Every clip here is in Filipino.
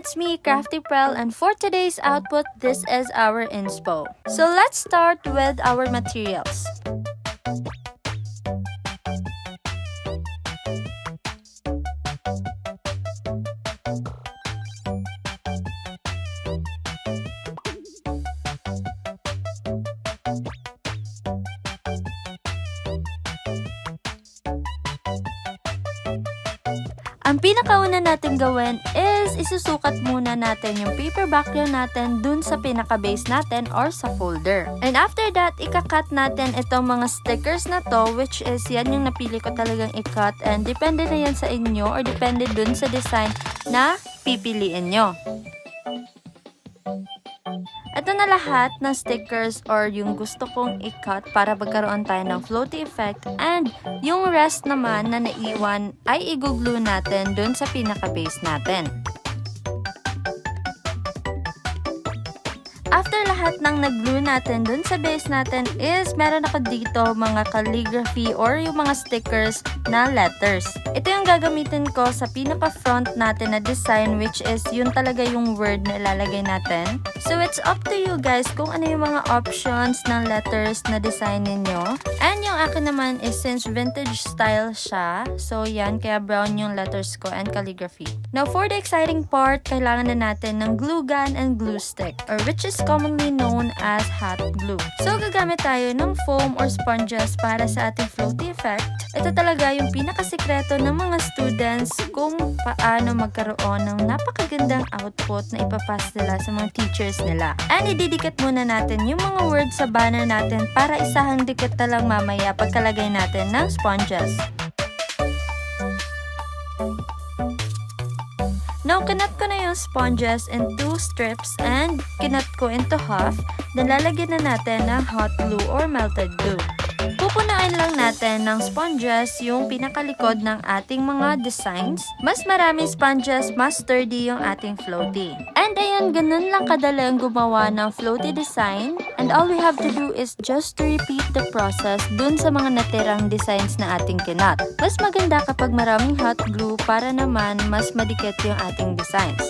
it's me, Crafty Prel, and for today's output, this is our inspo. So let's start with our materials. Ang pinakauna natin gawin is isusukat muna natin yung paper background natin dun sa pinaka-base natin or sa folder. And after that, ika-cut natin itong mga stickers na to, which is yan yung napili ko talagang i-cut, and depende na yan sa inyo or depende dun sa design na pipiliin nyo. Ito na lahat ng stickers or yung gusto kong i-cut para magkaroon tayo ng floaty effect, and yung rest naman na naiwan ay i-glue natin dun sa pinaka-base natin. After lahat ng nag-glue natin dun sa base natin is meron ako dito mga calligraphy or yung mga stickers na letters. Ito yung gagamitin ko sa pinaka-front natin na design, which is yun talaga yung word na ilalagay natin. So it's up to you guys kung ano yung mga options ng letters na design ninyo. And yung akin naman is since vintage style siya, so yan, kaya brown yung letters ko and calligraphy. Now for the exciting part, kailangan na natin ng glue gun and glue stick, or which is commonly known as hot glue. So gagamit tayo ng foam or sponges para sa ating floaty effect. Ito talaga yung pinakasikreto ng mga students kung paano magkaroon ng napakagandang output na ipapass nila sa mga teachers nila. And ididikit muna natin yung mga words sa banner natin para isahang dikit na lang mamaya pagkalagay natin ng sponges. Now, kinat ko na yung sponges in 2 strips and kinat ko into half. Then, lalagyan na natin ng hot glue or melted glue. Pupunuin lang natin ng sponges yung pinakalikod ng ating mga designs. Mas maraming sponges, mas sturdy yung ating floaty. And ayan, ganun lang kadali ang gumawa ng floaty design. And all we have to do is just to repeat the process dun sa mga natirang designs na ating kinat. Mas maganda kapag maraming hot glue para naman mas madikit yung ating designs.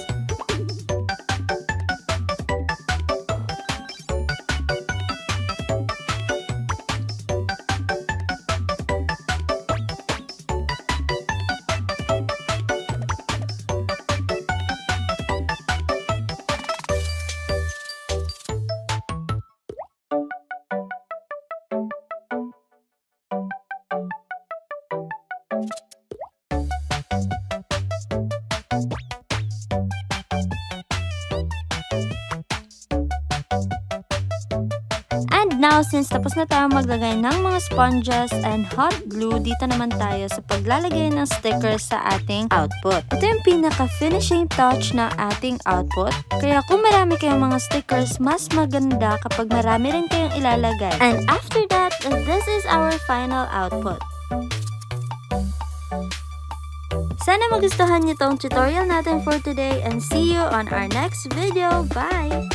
And now, since tapos na tayo maglagay ng mga sponges and hot glue, dito naman tayo sa paglalagay ng stickers sa ating output. Ito yung pinaka-finishing touch na ating output. Kaya kung marami kayong mga stickers, mas maganda kapag marami rin kayong ilalagay. And after that, this is our final output. Sana magustuhan niyo tong tutorial natin for today, and see you on our next video. Bye!